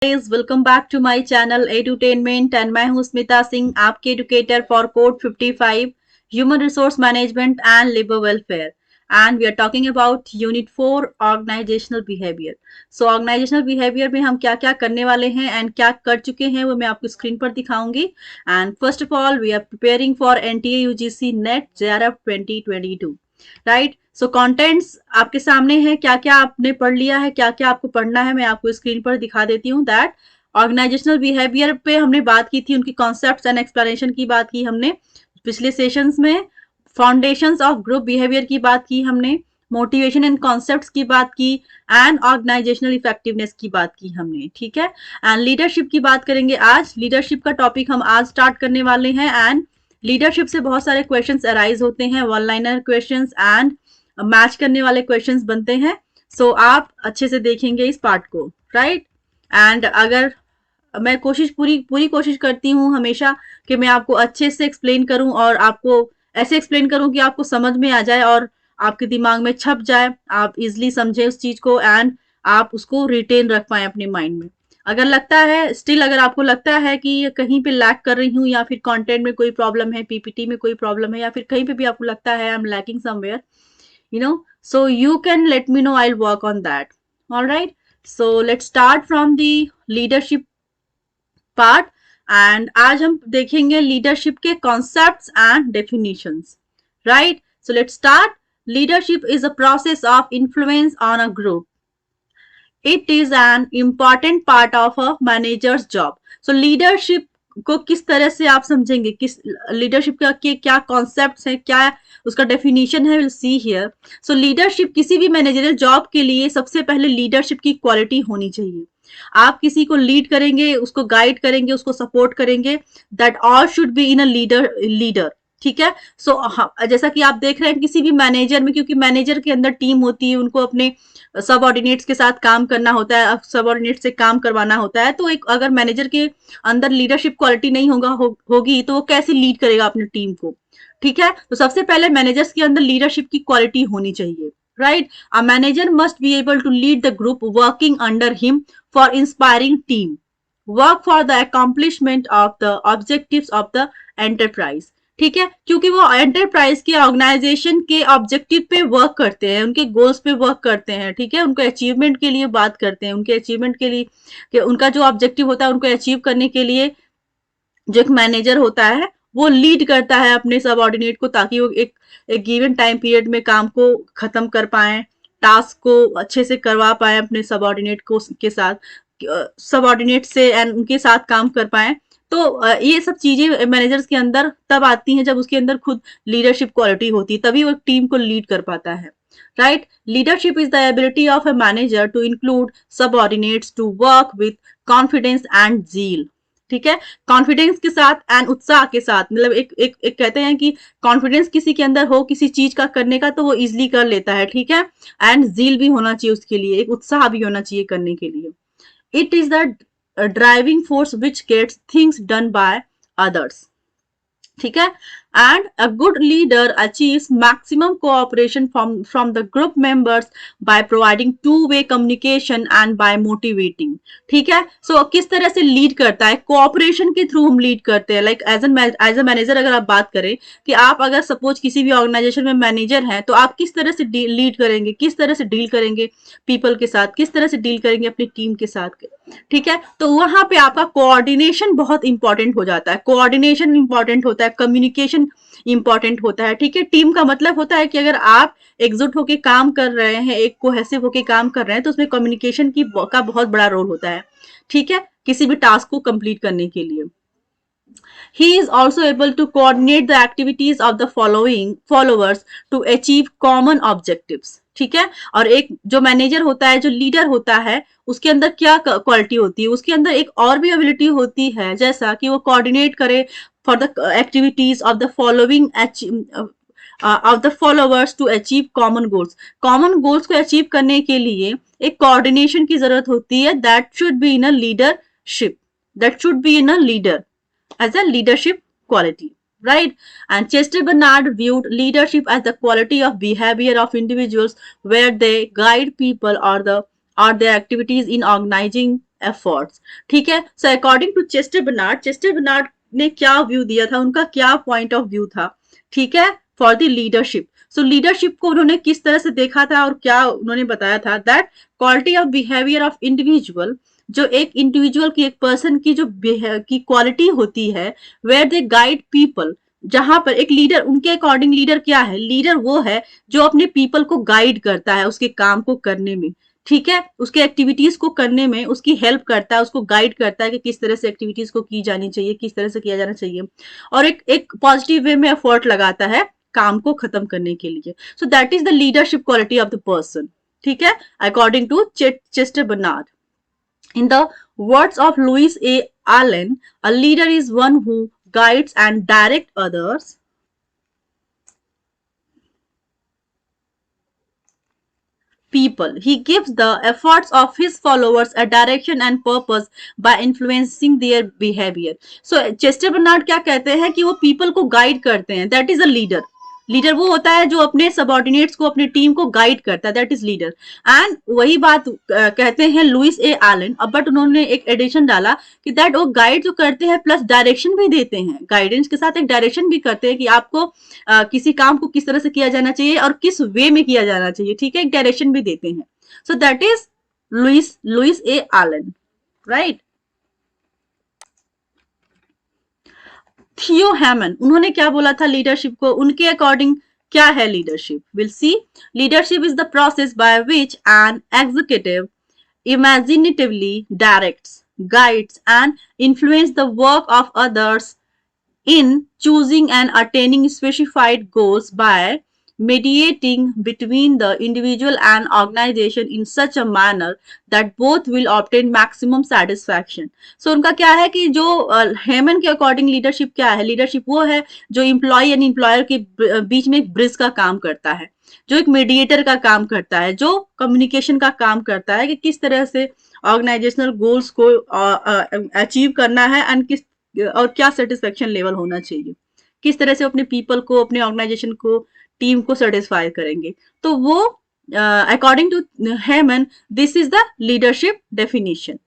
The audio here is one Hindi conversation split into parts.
Guys, welcome back to my channel edutainment and मैं हूं स्मिता सिंह, आपके educator for code 55 human resource management and labour welfare. And we are talking about unit 4 organisational behaviour. So organisational behaviour में हम क्या क्या करने वाले हैं एंड क्या कर चुके हैं वो मैं आपको स्क्रीन पर दिखाऊंगी। And first of all we are preparing for NTA UGC NET JRF 2022, right. So contents आपके सामने है, क्या क्या आपने पढ़ लिया है, क्या क्या आपको पढ़ना है, मैं आपको स्क्रीन पर दिखा देती हूँ। दैट ऑर्गेनाइजेशनल बिहेवियर पे हमने बात की थी, उनकी कॉन्सेप्ट्स एंड एक्सप्लेनेशन की बात की हमने पिछले सेशंस में। फाउंडेशंस ऑफ ग्रुप बिहेवियर की बात की हमने, मोटिवेशन एंड कॉन्सेप्ट्स की बात की, एंड ऑर्गेनाइजेशनल इफेक्टिवनेस की बात की हमने, ठीक है। एंड लीडरशिप की बात करेंगे आज। लीडरशिप का टॉपिक हम आज स्टार्ट करने वाले हैं। एंड लीडरशिप से बहुत सारे क्वेश्चंस अराइज होते हैं, one liner questions and match करने वाले क्वेश्चंस बनते हैं। सो आप अच्छे से देखेंगे इस पार्ट को, राइट। एंड अगर मैं पूरी कोशिश करती हूँ हमेशा कि मैं आपको अच्छे से एक्सप्लेन करूं और आपको ऐसे एक्सप्लेन करूं कि आपको समझ में आ जाए और आपके दिमाग में छप जाए, आप इजिली समझे उस चीज को एंड आप उसको रिटेन रख पाए अपने माइंड में। अगर लगता है स्टिल, अगर आपको लगता है कि कहीं पे लैक कर रही हूँ या फिर कंटेंट में कोई प्रॉब्लम है, पीपीटी में कोई प्रॉब्लम है, या फिर कहीं पे भी आपको लगता है I am lacking somewhere, so you can let me know, I'll work on that. All right, so let's start from the leadership part। and आज हम देखेंगे लीडरशिप के concepts and definitions, right. so let's start। leadership is a process of influence on a group। it is an important part of a manager's job। so leadership को किस तरह से आप समझेंगे, किस लीडरशिप का के क्या कॉन्सेप्ट्स है, क्या उसका डेफिनेशन है, will see here. So leadership किसी भी मैनेजरियल जॉब के लिए सबसे पहले लीडरशिप की क्वालिटी होनी चाहिए। आप किसी को लीड करेंगे, उसको गाइड करेंगे, उसको सपोर्ट करेंगे, that all should be in a leader, ठीक है। सो जैसा कि आप देख रहे हैं किसी भी मैनेजर में, क्योंकि मैनेजर के अंदर टीम होती है, उनको अपने सबऑर्डिनेट्स के साथ काम करना होता है, सबऑर्डिनेट से काम करवाना होता है। तो एक अगर मैनेजर के अंदर लीडरशिप क्वालिटी नहीं होगी तो वो कैसे लीड करेगा अपनी टीम को, ठीक है। तो सबसे पहले मैनेजर्स के अंदर लीडरशिप की क्वालिटी होनी चाहिए, right. A manager must be able to lead the group working under him for inspiring team work for the accomplishment of the objectives of the enterprise, ठीक है। क्योंकि वो एंटरप्राइज के ऑर्गेनाइजेशन के ऑब्जेक्टिव पे वर्क करते हैं, उनके गोल्स पे वर्क करते हैं, ठीक है। उनके अचीवमेंट के लिए बात करते हैं, उनके अचीवमेंट के लिए कि उनका जो ऑब्जेक्टिव होता है उनको अचीव करने के लिए जो एक मैनेजर होता है वो लीड करता है अपने सबऑर्डिनेट को, ताकि वो एक गिवन टाइम पीरियड में काम को खत्म कर पाए, टास्क को अच्छे से करवा पाए अपने सबऑर्डिनेट को के साथ, सबऑर्डिनेट से एंड उनके साथ काम कर पाए। तो ये सब चीजें मैनेजर्स के अंदर तब आती हैं जब उसके अंदर खुद लीडरशिप क्वालिटी होती है, तभी वो टीम को लीड कर पाता है, right. Leadership is the ability of a manager to include subordinates to work with confidence and zeal, ठीक है। कॉन्फिडेंस के साथ एंड उत्साह के साथ, मतलब एक कहते हैं कि कॉन्फिडेंस किसी के अंदर हो किसी चीज का करने का तो वो इजिली कर लेता है, ठीक है। एंड जील भी होना चाहिए उसके लिए, एक उत्साह भी होना चाहिए करने के लिए। It is the driving force which gets things done by others, ठीक है। And a good leader achieves maximum cooperation from the group members by providing two way communication and by motivating, ठीक है। सो किस तरह से लीड करता है, कोऑपरेशन के थ्रू हम लीड करते हैं। लाइक एज अ मैनेजर अगर आप बात करें कि आप अगर सपोज किसी भी ऑर्गेनाइजेशन में मैनेजर हैं तो आप किस तरह से लीड करेंगे, किस तरह से डील करेंगे पीपल के साथ, किस तरह से डील करेंगे अपनी टीम के साथ, ठीक है। तो वहां पे आपका कोऑर्डिनेशन बहुत इंपॉर्टेंट हो जाता है, कोऑर्डिनेशन इंपॉर्टेंट होता है, कम्युनिकेशन इंपॉर्टेंट होता है, ठीक है। टीम का मतलब होता है कि अगर आप एकजुट होकर काम कर रहे हैं, एक कोहेसिव होकर काम कर रहे हैं, तो उसमें कम्युनिकेशन का बहुत बड़ा रोल होता है, ठीक है, किसी भी टास्क को कंप्लीट करने के लिए। He is also able to coordinate the activities of the following followers to achieve common objectives, ठीक है। और एक जो मैनेजर होता है, जो लीडर होता है, उसके अंदर क्या क्वालिटी होती है, उसके अंदर एक और भी एबिलिटी होती है, जैसा कि वो कोऑर्डिनेट करे for the activities of the following of the followers to achieve common goals. Common goals को अचीव करने के लिए एक कोऑर्डिनेशन की जरूरत होती है, that should be in a leadership, that should be in a leader as a leadership quality, right? And Chester Bernard viewed leadership as the quality of behavior of individuals where they guide people or their activities in efforts. ठीक है. So according to Chester Barnard ने क्या व्यू दिया था, उनका क्या पॉइंट ऑफ व्यू था, ठीक है, for the leadership. So leadership को उन्होंने किस तरह से देखा था और क्या उन्होंने बताया था, that quality of behaviour of individual, जो एक इंडिविजुअल की, एक पर्सन की जो की क्वालिटी होती है, वेयर दे गाइड पीपल, जहां पर एक लीडर, उनके अकॉर्डिंग लीडर क्या है, लीडर वो है जो अपने पीपल को गाइड करता है उसके काम को करने में, ठीक है, उसके एक्टिविटीज को करने में उसकी हेल्प करता है, उसको गाइड करता है कि किस तरह से एक्टिविटीज को की जानी चाहिए, किस तरह से किया जाना चाहिए, और एक पॉजिटिव वे में एफर्ट लगाता है काम को खत्म करने के लिए. So that is the leadership quality of the person. ठीक है, according to Chester Barnard. In the words of Louis A. Allen, a leader is one who guides and directs others. People. He gives the efforts of his followers a direction and purpose by influencing their behavior. So Chester Barnard क्या कहते हैं कि वो पीपल को गाइड करते हैं, that is a leader. Leader वो होता है जो अपने सबॉर्डिनेट्स को, अपनी टीम को गाइड करता है, दैट इज लीडर. एंड वही बात कहते हैं लुइस ए एलन. अब बट उन्होंने एक एडिशन डाला कि दैट वो गाइड जो करते हैं प्लस डायरेक्शन भी देते हैं, गाइडेंस के साथ एक डायरेक्शन भी करते हैं कि आपको किसी काम को किस तरह से किया जाना चाहिए और किस वे में किया जाना चाहिए, ठीक है, एक डायरेक्शन भी देते हैं. So that is Louis A Allen, right. Theo Haimann, उन्होंने क्या बोला था लीडरशिप को, उनके अकॉर्डिंग क्या है leadership, will see. Leadership is the process by which an executive imaginatively directs, guides and influence the work of others in choosing and attaining specified goals by mediating between the individual and organization in such a manner that both will obtain maximum satisfaction. So उनका क्या है कि जो हेमन के अकॉर्डिंग लीडरशिप क्या है, लीडरशिप वो है जो एम्प्लॉय एंड एम्प्लॉयर के बीच में एक ब्रिज का काम करता है, जो एक मीडिएटर का काम करता है, जो कम्युनिकेशन का काम करता है कि किस तरह से ऑर्गेनाइजेशनल गोल्स को अचीव करना है एंड किस और क्या सेटिस्फेक्शन लेवल होना चाहिए, किस तरह से अपने पीपल को, अपने ऑर्गेनाइजेशन को, टीम को सेटिस्फाई करेंगे. तो वो according to Haimann this is the leadership definition,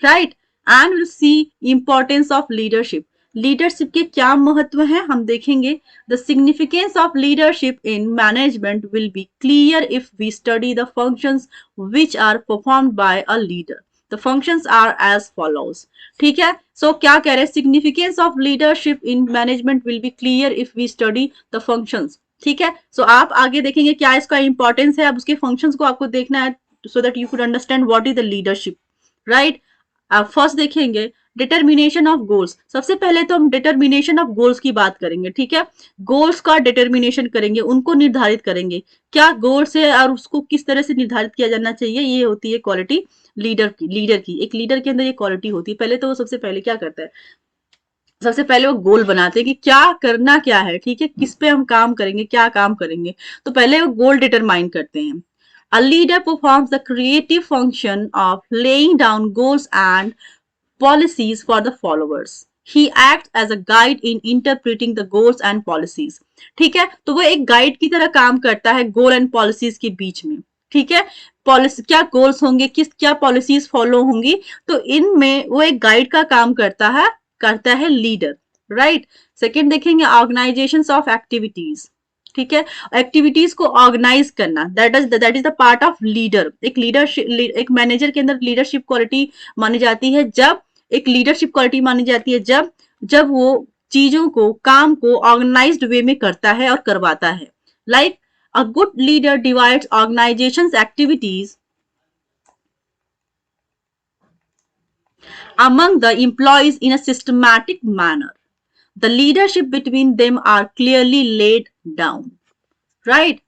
right. And will see importance of leadership. Leadership के क्या महत्व है हम देखेंगे. The significance of leadership in management will be clear if we study the functions which are performed by a leader. The functions are as follows. ठीक है, सो क्या कह रहे हैं, significance of leadership in management will be clear if we study the functions. ठीक है, सो आप आगे देखेंगे क्या इसका इंपॉर्टेंस है, अब उसके फंक्शंस को आपको देखना है so that you could understand what is the leadership, right. आप फर्स्ट देखेंगे डिटर्मिनेशन ऑफ गोल्स. सबसे पहले तो हम डिटर्मिनेशन ऑफ गोल्स की बात करेंगे, ठीक है, गोल्स का डिटर्मिनेशन करेंगे, उनको निर्धारित करेंगे, क्या गोल्स है और उसको किस तरह से निर्धारित किया जाना चाहिए. ये होती है क्वालिटी लीडर की एक लीडर के अंदर ये क्वालिटी होती है. पहले तो वो सबसे पहले क्या करता है, सबसे पहले वो गोल बनाते हैं कि क्या करना क्या है, ठीक है, किस पे हम काम करेंगे, क्या काम करेंगे. तो पहले वो गोल डिटरमाइन करते हैं. A leader performs the creative function of laying down goals and policies for the followers. He acts as a guide in interpreting the goals and policies. ठीक है, तो वो एक गाइड की तरह काम करता है गोल एंड पॉलिसीज के बीच में. ठीक है, पॉलिसी क्या गोल्स होंगे, क्या पॉलिसीज फॉलो होंगी, तो इनमें वो एक गाइड का काम करता है लीडर, राइट. सेकेंड देखेंगे ऑर्गेनाइजेशन ऑफ एक्टिविटीज. ठीक है, एक्टिविटीज को ऑर्गेनाइज करना, that is the part of leader. एक लीडरशिप, एक मैनेजर के अंदर लीडरशिप क्वालिटी मानी जाती है, जब एक लीडरशिप क्वालिटी मानी जाती है जब वो चीजों को, काम को ऑर्गेनाइज्ड वे में करता है और करवाता है. Like a good leader divides organisations activities among the employees in a systematic manner. The leadership between them are clearly laid down, right.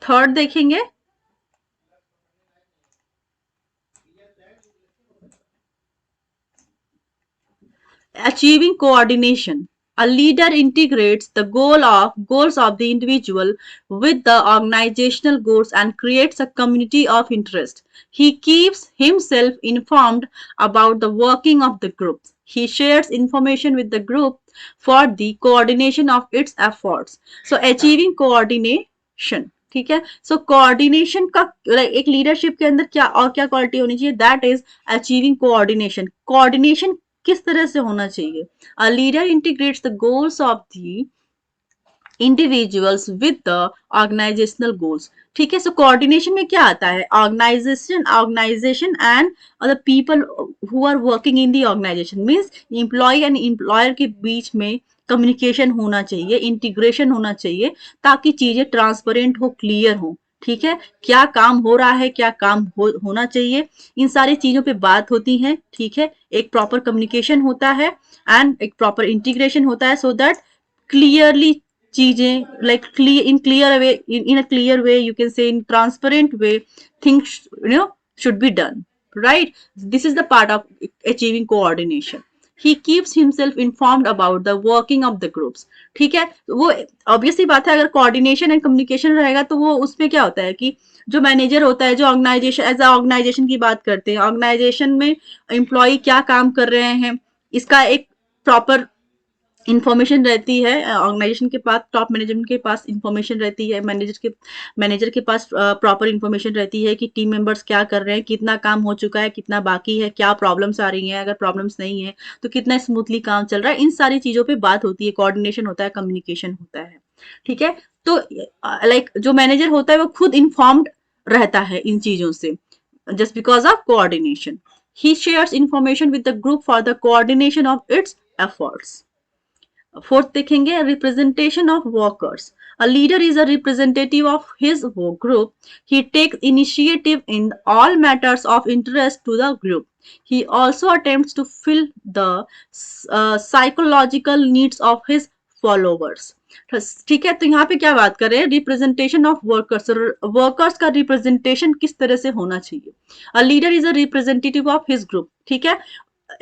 Third देखेंगे achieving coordination. A leader integrates the goals of the individual with the organizational goals and creates a community of interest. He keeps himself informed about the working of the group. He shares information with the group for the coordination of its efforts. So achieving coordination. ठीक है। सो कोऑर्डिनेशन का एक लीडरशिप के अंदर क्या और क्या क्वालिटी होनी चाहिए, that is achieving coordination. Coordination किस तरह से होना चाहिए, a leader integrates the goals of the individuals with the organisational goals. ठीक है। सो कोऑर्डिनेशन में क्या आता है, organisation and the people who are working in the organisation, means employ and employer के बीच में कम्युनिकेशन होना चाहिए, इंटीग्रेशन होना चाहिए, ताकि चीजें ट्रांसपेरेंट हो, क्लियर हो। ठीक है। क्या काम हो रहा है, क्या काम होना चाहिए, इन सारी चीजों पे बात होती है। ठीक है। एक प्रॉपर कम्युनिकेशन होता है एंड एक प्रॉपर इंटीग्रेशन होता है, सो दैट क्लियरली चीजें like clear in clear way, in a clear way, you can say in transparent way, things should be done, right? This is the part of achieving coordination. He keeps himself informed about the working of the groups. ठीक है। वो ऑब्वियसली बात है, अगर कोऑर्डिनेशन एंड कम्युनिकेशन रहेगा तो वो उसमें क्या होता है कि जो मैनेजर होता है, जो ऑर्गेनाइजेशन एज अ ऑर्गेनाइजेशन की बात करते हैं, ऑर्गेनाइजेशन में एम्प्लॉय क्या काम कर रहे हैं, इसका एक प्रॉपर इंफॉर्मेशन रहती है ऑर्गेनाइजेशन के पास, टॉप मैनेजमेंट के पास इंफॉर्मेशन रहती है, मैनेजर के पास प्रॉपर इंफॉर्मेशन रहती है कि टीम मेंबर्स क्या कर रहे हैं, कितना काम हो चुका है, कितना बाकी है, क्या प्रॉब्लम्स आ रही हैं, अगर प्रॉब्लम्स नहीं है तो कितना स्मूथली काम चल रहा है, इन सारी चीजों पे बात होती है, कोऑर्डिनेशन होता है, कम्युनिकेशन होता है। ठीक है। तो जो मैनेजर होता है वो खुद इन्फॉर्म्ड रहता है इन चीजों से, just because of coordination. He shares information with the group for the coordination of its efforts. Fourth देखेंगे, representation of workers. A leader is a representative of his group. He takes initiative in all matters of interest to the group. He also attempts to fill the psychological needs of his followers. ठीक है। तो यहाँ पे क्या बात कर रहे हैं, रिप्रेजेंटेशन ऑफ वर्कर्स। वर्कर्स का रिप्रेजेंटेशन किस तरह से होना चाहिए, a leader is a representative of his group. ठीक है।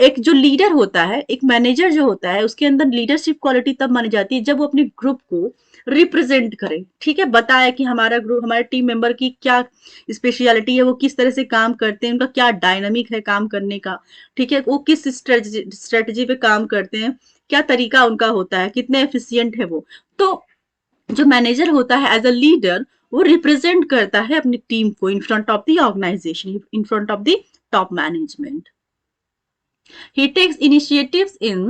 एक जो लीडर होता है, एक मैनेजर जो होता है, उसके अंदर लीडरशिप क्वालिटी तब मानी जाती है जब वो अपने ग्रुप को रिप्रेजेंट करे। ठीक है। बताए कि हमारा ग्रुप, हमारे टीम मेंबर की क्या स्पेशलिटी है, वो किस तरह से काम करते हैं, उनका क्या डायनामिक है काम करने का। ठीक है। वो किस स्ट्रेटजी पे काम करते हैं, क्या तरीका उनका होता है, कितने एफिशिएंट है वो। तो जो मैनेजर होता है एज अ लीडर, वो रिप्रेजेंट करता है अपनी टीम को in front of the organisation, in front of the top management. He takes initiatives in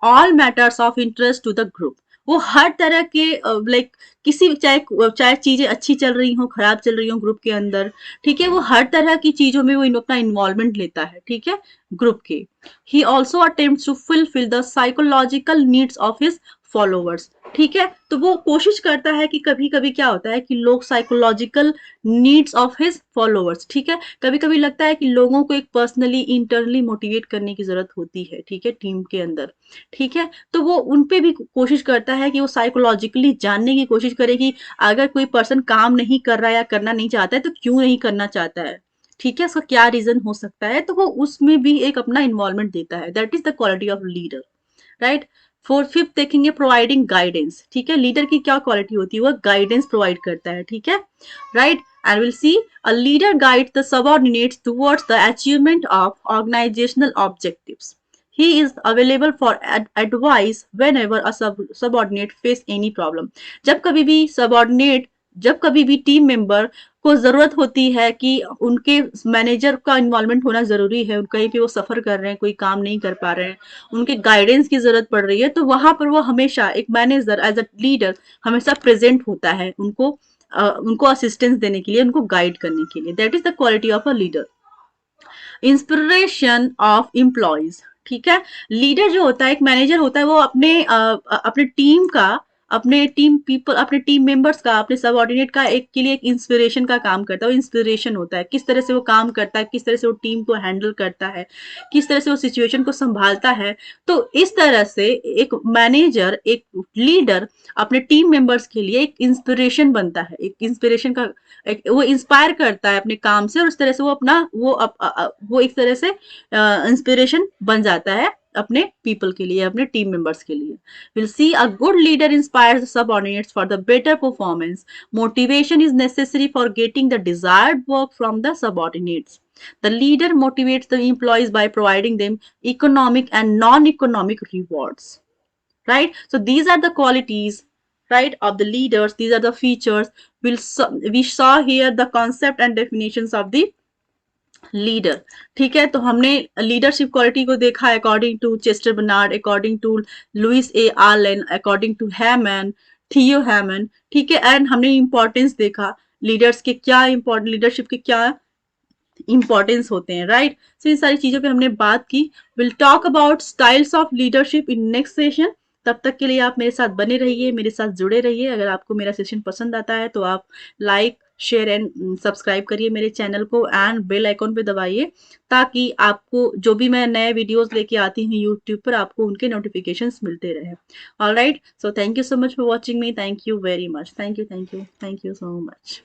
all matters of interest to the group. वो हर तरह के किसी चाहे चीजें अच्छी चल रही हो, खराब चल रही हो ग्रुप के अंदर, ठीक है, वो हर तरह की चीजों में वो अपना इन्वॉल्वमेंट लेता है। ठीक है। ग्रुप के। He also attempts to fulfil the psychological needs of his followers. ठीक है। तो वो कोशिश करता है कि कभी कभी क्या होता है कि लोग psychological needs of his followers, ठीक है, कभी कभी लगता है कि लोगों को एक पर्सनली इंटरनली मोटिवेट करने की जरूरत होती है। ठीक है। टीम के अंदर। ठीक है। तो वो उन पे भी कोशिश करता है कि वो साइकोलॉजिकली जानने की कोशिश करे कि अगर कोई पर्सन काम नहीं कर रहा है या करना नहीं चाहता है तो क्यों नहीं करना चाहता है। ठीक है। उसका क्या रीजन हो सकता है, तो वो उसमें भी एक अपना इन्वॉल्वमेंट देता है। That is the quality of leader, right. Fifth देखेंगे, प्रोवाइडिंग गाइडेंस। ठीक है। लीडर की क्या क्वालिटी होती है, वो गाइडेंस प्रोवाइड करता है। ठीक है। Right. And will see, a leader guide the subordinates towards the achievement of organisational objectives. He is available for advice whenever a subordinate face any problem. जब कभी भी टीम मेंबर को जरूरत होती है कि उनके मैनेजर का इन्वॉल्वमेंट होना जरूरी है, कहीं पे वो सफर कर रहे हैं, कोई काम नहीं कर पा रहे हैं, उनके गाइडेंस की जरूरत पड़ रही है, तो वहां पर वो हमेशा एक मैनेजर एज अ लीडर हमेशा प्रेजेंट होता है उनको असिस्टेंस देने के लिए, उनको गाइड करने के लिए। That is the quality of a leader. Inspiration of employees. ठीक है। लीडर जो होता है, एक मैनेजर होता है, वो अपने टीम का, अपने टीम मेंबर्स का, अपने सबऑर्डिनेट का एक के लिए एक इंस्पिरेशन का काम करता है। वो इंस्पिरेशन होता है, किस तरह से वो काम करता है, किस तरह से वो टीम को हैंडल करता है, किस तरह से वो सिचुएशन को संभालता है। तो इस तरह से एक मैनेजर, एक लीडर अपने टीम मेंबर्स के लिए एक इंस्पिरेशन बनता है, एक इंस्पिरेशन का वो इंस्पायर करता है अपने काम से, और उस तरह से वो अपना वो एक तरह से इंस्पिरेशन बन जाता है अपने पीपल के लिए, अपने टीम मेंबर्स के लिए। Will see, a good leader inspires subordinates for the better performance. Motivation is necessary for getting the desired work from the subordinates. The leader motivates the employees by providing them economic and non-economic rewards. Right? So these are the qualities right, of the leaders. These are the features. We saw here the concept and definitions of the leader. ठीक है, तो हमने लीडरशिप क्वालिटी को देखा according to Chester Barnard, according to Louis A Allen, according to Haimann, Theo Haimann. ठीक है, एंड हमने इंपॉर्टेंस देखा लीडर्स के क्या इंपॉर्टेंट, लीडरशिप के क्या इंपॉर्टेंस होते हैं, राइट. सो इन सारी चीजों पे हमने बात की. Will talk about styles of leadership in next session. तब तक के लिए आप मेरे साथ बने रहिए, मेरे साथ जुड़े रहिए. अगर आपको मेरा सेशन पसंद आता है तो आप लाइक शेयर एंड सब्सक्राइब करिए मेरे चैनल को एंड बेल आइकॉन पे दबाइए, ताकि आपको जो भी मैं नए वीडियोस लेके आती हूँ यूट्यूब पर, आपको उनके नोटिफिकेशंस मिलते रहे. Alright, so thank you so much for watching me. Thank you very much. Thank you so much.